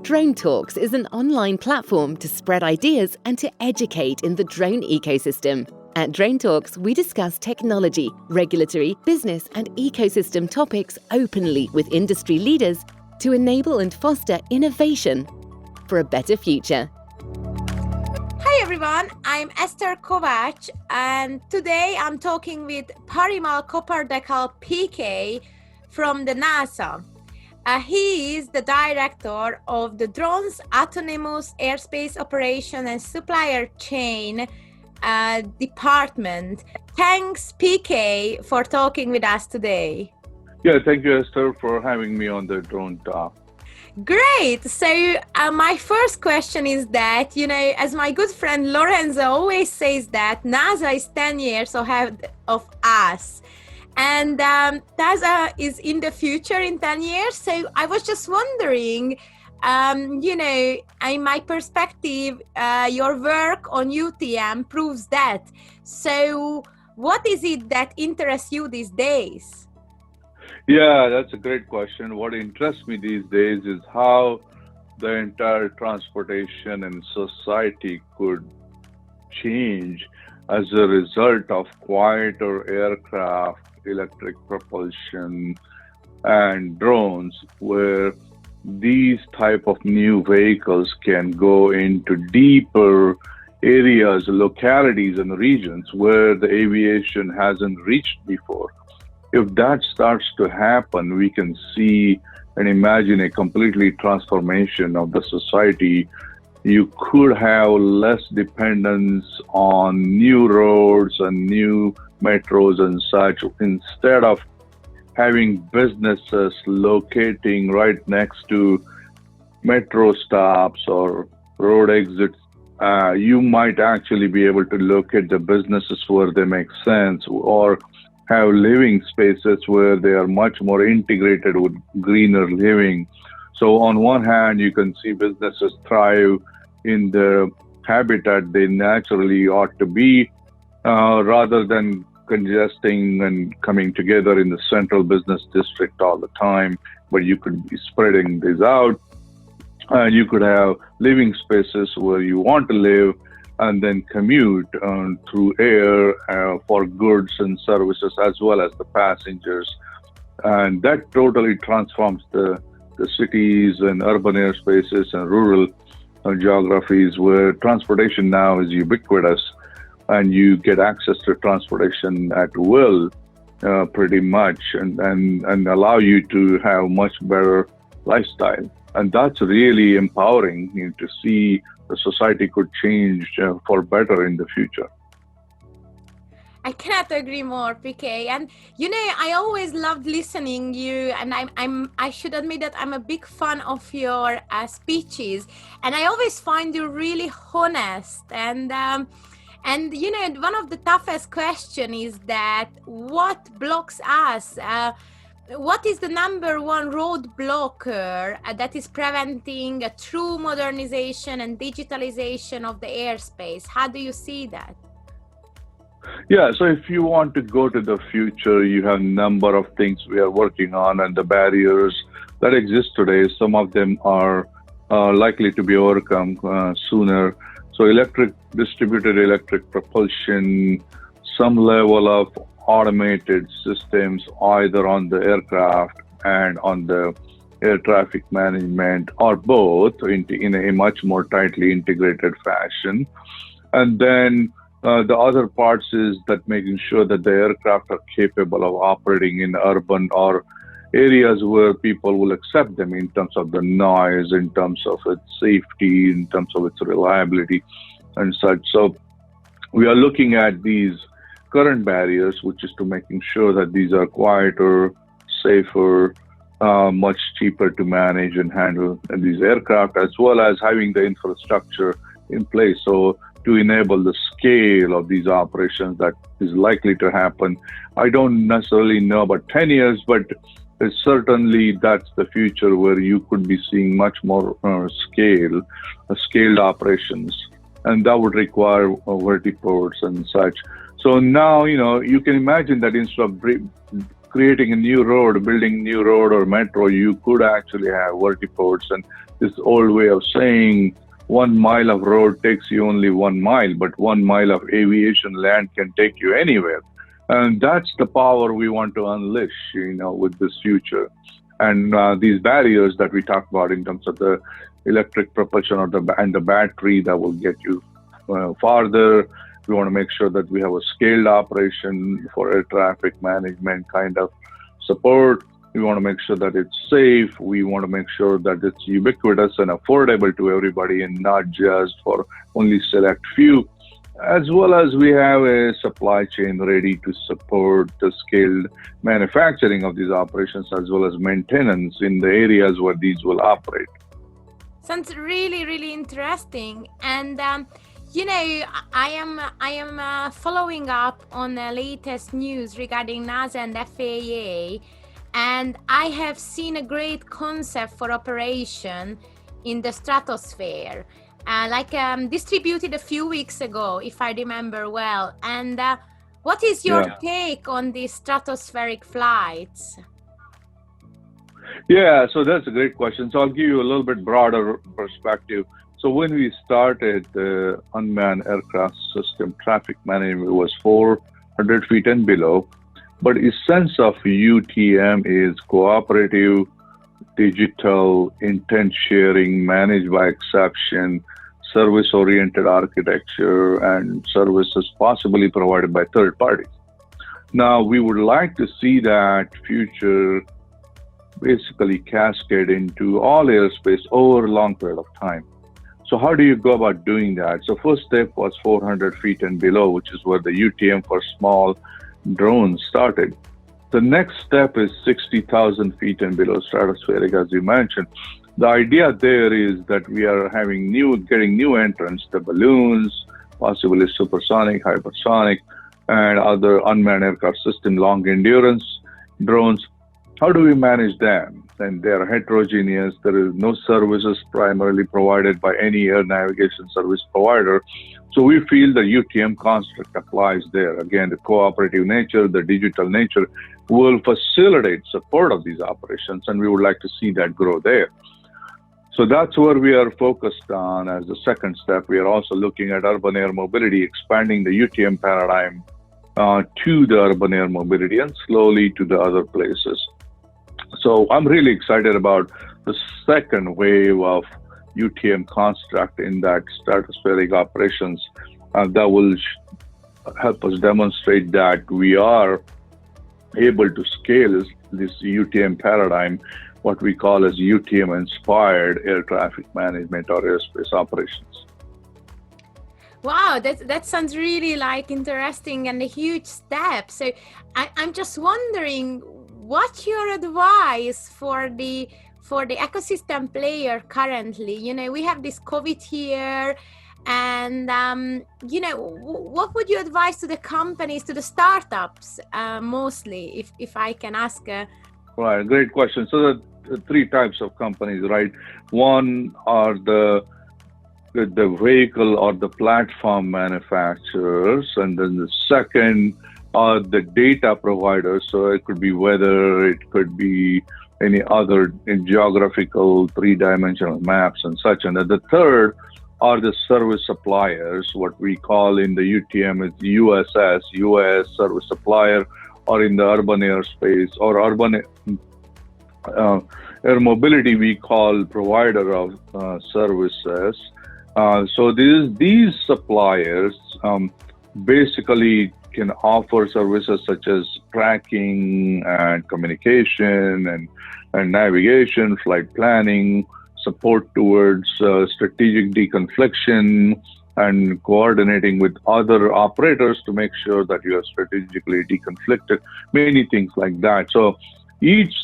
DroneTalks is an online platform to spread ideas and to educate in the drone ecosystem. At DroneTalks, we discuss technology, regulatory, business and ecosystem topics openly with industry leaders to enable and foster innovation for a better future. Hi everyone, I'm Esther Kovac and today I'm talking with Parimal Kopardekar PK from the NASA. He is the director of the drone's autonomous airspace operation and supplier chain department. Thanks, PK, for talking with us today. Yeah, thank you, Esther, for having me on the Drone Talk. Great. So my first question is that, as my good friend Lorenzo always says that NASA is 10 years ahead of us. And NASA is in the future in 10 years. So I was just wondering, in my perspective, your work on UTM proves that. So what is it that interests you these days? Yeah, that's a great question. What interests me these days is how the entire transportation and society could change as a result of quieter aircraft, electric propulsion, and drones, where these type of new vehicles can go into deeper areas, localities, and regions where the aviation hasn't reached before. If that starts to happen, we can see and imagine a completely transformation of the society. You could have less dependence on new roads and new metros and such, instead of having businesses locating right next to metro stops or road exits. You might actually be able to locate the businesses where they make sense, or have living spaces where they are much more integrated with greener living. So on one hand, you can see businesses thrive in the habitat they naturally ought to be, rather than congesting and coming together in the central business district all the time. But you could be spreading this out, and you could have living spaces where you want to live and then commute through air for goods and services as well as the passengers. And that totally transforms the cities and urban airspaces and rural geographies where transportation now is ubiquitous, and you get access to transportation at will pretty much, and allow you to have much better lifestyle. And that's really empowering to see the society could change for better in the future. I cannot agree more, PK. And I always loved listening you, and I should admit that I'm a big fan of your speeches, and I always find you really honest. And one of the toughest question is that what blocks us? What is the number one roadblocker that is preventing a true modernization and digitalization of the airspace? How do you see that? Yeah, so if you want to go to the future, you have a number of things we are working on, and the barriers that exist today, some of them are likely to be overcome sooner. So distributed electric propulsion, some level of automated systems either on the aircraft and on the air traffic management, or both in a much more tightly integrated fashion. And then the other parts is that making sure that the aircraft are capable of operating in urban or areas where people will accept them in terms of the noise, in terms of its safety, in terms of its reliability and such. So we are looking at these current barriers, which is to making sure that these are quieter, safer, much cheaper to manage and handle these aircraft, as well as having the infrastructure in place. So to enable the scale of these operations that is likely to happen. I don't necessarily know about 10 years, but certainly that's the future where you could be seeing much more scaled operations. And that would require vertiports and such. So now, you can imagine that instead of creating a new road, building new road or metro, you could actually have vertiports. And this old way of saying 1 mile of road takes you only 1 mile, but 1 mile of aviation land can take you anywhere. And that's the power we want to unleash, with this future. And these barriers that we talked about in terms of the electric propulsion and the battery that will get you farther. We want to make sure that we have a scaled operation for air traffic management kind of support. We want to make sure that it's safe. We want to make sure that it's ubiquitous and affordable to everybody and not just for only select few, as well as we have a supply chain ready to support the scaled manufacturing of these operations as well as maintenance in the areas where these will operate. Sounds really, really interesting. And I am following up on the latest news regarding NASA and FAA, and I have seen a great concept for operation in the stratosphere, distributed a few weeks ago, if I remember well. And what is your take on these stratospheric flights? Yeah, so that's a great question. So I'll give you a little bit broader perspective. So when we started the unmanned aircraft system, traffic management was 400 feet and below. But the essence of UTM is cooperative, digital, intent sharing, managed by exception, service-oriented architecture, and services possibly provided by third parties. Now, we would like to see that future basically cascade into all airspace over a long period of time. So how do you go about doing that? So first step was 400 feet and below, which is where the UTM for small drones started. The next step is 60,000 feet and below stratospheric, as you mentioned. The idea there is that we are getting new entrants, the balloons, possibly supersonic, hypersonic, and other unmanned aircraft system, long endurance drones. How do we manage them? And they are heterogeneous. There is no services primarily provided by any air navigation service provider. So we feel the UTM construct applies there. Again, the cooperative nature, the digital nature will facilitate support of these operations, and we would like to see that grow there. So that's where we are focused on as the second step. We are also looking at urban air mobility, expanding the UTM paradigm to the urban air mobility and slowly to the other places. So I'm really excited about the second wave of UTM construct in that stratospheric operations that will help us demonstrate that we are able to scale this UTM paradigm, what we call as UTM-inspired air traffic management or airspace operations. Wow, that sounds really interesting and a huge step. So I'm just wondering, what's your advice for the ecosystem player currently? We have this COVID here, and what would you advise to the companies, to the startups mostly, if I can ask? Right, great question. So the three types of companies, right? One are the vehicle or the platform manufacturers, and then the second are the data providers. So it could be weather, it could be any other geographical three-dimensional maps and such. And then the third are the service suppliers, what we call in the UTM is USS, US service supplier, or in the urban airspace or urban air mobility, we call provider of services. So these suppliers basically can offer services such as tracking and communication and navigation, flight planning, support towards strategic deconfliction, and coordinating with other operators to make sure that you are strategically deconflicted, many things like that. So each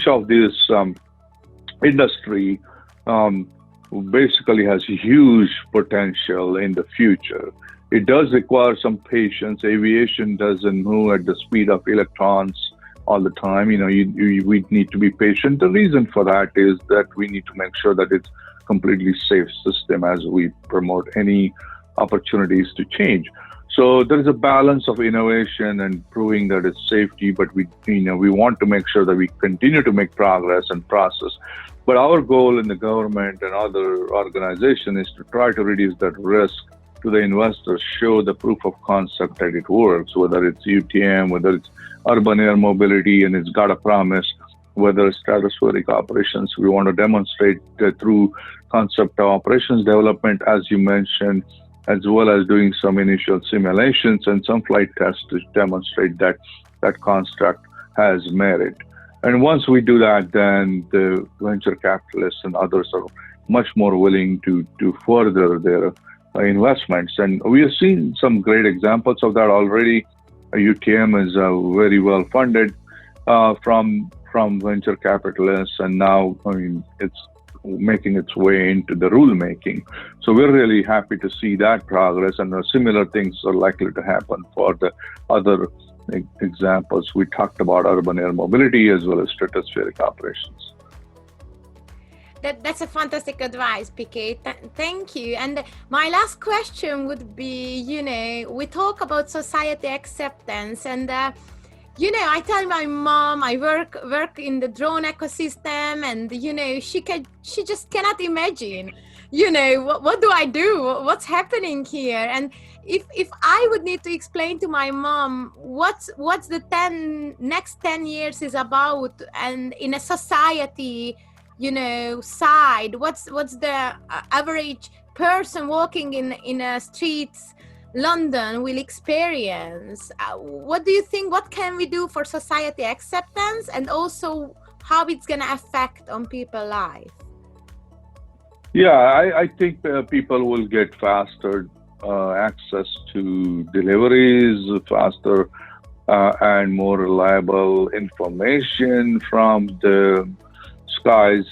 of these industry basically has huge potential in the future. It does require some patience. Aviation doesn't move at the speed of electrons all the time. We need to be patient. The reason for that is that we need to make sure that it's completely safe system as we promote any opportunities to change. So there is a balance of innovation and proving that it's safety, but we want to make sure that we continue to make progress and process. But our goal in the government and other organizations is to try to reduce that risk to the investors, show the proof of concept that it works, whether it's UTM, whether it's urban air mobility, and it's got a promise, whether it's stratospheric operations. We want to demonstrate through concept operations development, as you mentioned, as well as doing some initial simulations and some flight tests to demonstrate that that construct has merit. And once we do that, then the venture capitalists and others are much more willing to further their investments. And we have seen some great examples of that already. UTM is very well funded from venture capitalists, and now it's making its way into the rulemaking. So we're really happy to see that progress, and similar things are likely to happen for the other examples. We talked about urban air mobility as well as stratospheric operations. That's a fantastic advice, PK. Thank you. And my last question would be, we talk about society acceptance, and I tell my mom I work in the drone ecosystem, and she just cannot imagine, what do I do? What's happening here? And if I would need to explain to my mom what's the next 10 years is about, and in a society side, what's the average person walking in a streets London will experience, what do you think, what can we do for society acceptance, and also how it's going to affect on people's life? Yeah, I think people will get faster access to deliveries, faster and more reliable information from the skies.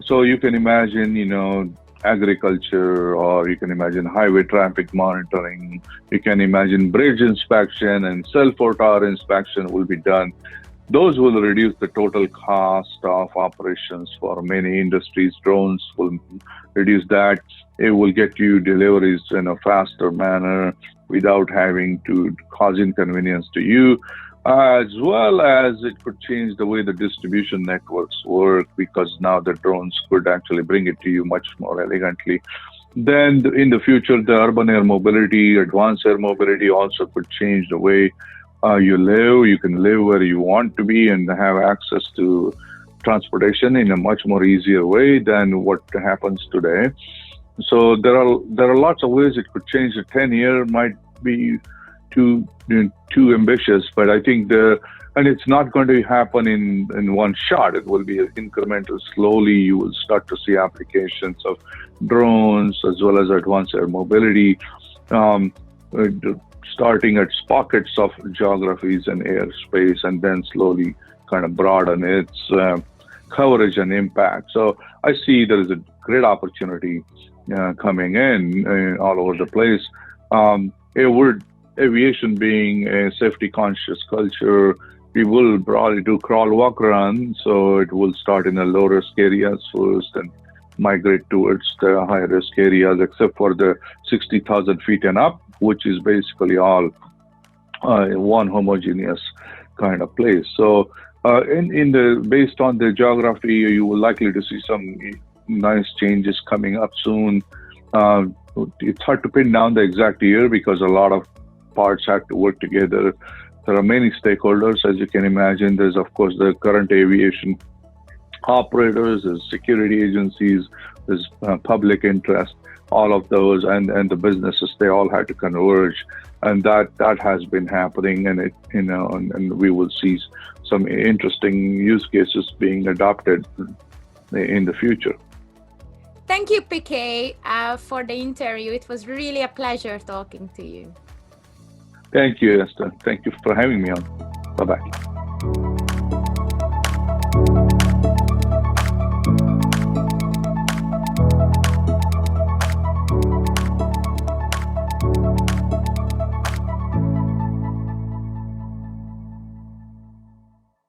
So you can imagine, agriculture, or you can imagine highway traffic monitoring. You can imagine bridge inspection and cell phone tower inspection will be done. Those will reduce the total cost of operations for many industries. Drones will reduce that. It will get you deliveries in a faster manner without having to cause inconvenience to you, as well as it could change the way the distribution networks work, because now the drones could actually bring it to you much more elegantly. Then in the future, the urban air mobility, advanced air mobility also could change the way you live. You can live where you want to be and have access to transportation in a much more easier way than what happens today. So there are lots of ways it could change. The 10-year might be too ambitious, but I think and it's not going to happen in one shot. It will be incremental. Slowly, you will start to see applications of drones as well as advanced air mobility, starting at pockets of geographies and airspace, and then slowly kind of broaden its coverage and impact. So I see there is a great opportunity coming in all over the place. Aviation being a safety-conscious culture, we will probably do crawl, walk, run. So it will start in the low-risk areas first and migrate towards the high-risk areas, except for the 60,000 feet and up, which is basically all one homogeneous kind of place. So based on the geography, you will likely to see some nice changes coming up soon. It's hard to pin down the exact year because a lot of parts have to work together. There are many stakeholders, as you can imagine. There's, of course, the current aviation operators, there's security agencies, there's public interest, all of those, and the businesses, they all had to converge. And that has been happening, and and we will see some interesting use cases being adopted in the future. Thank you, PK, for the interview. It was really a pleasure talking to you. Thank you, Esther. Thank you for having me on. Bye-bye.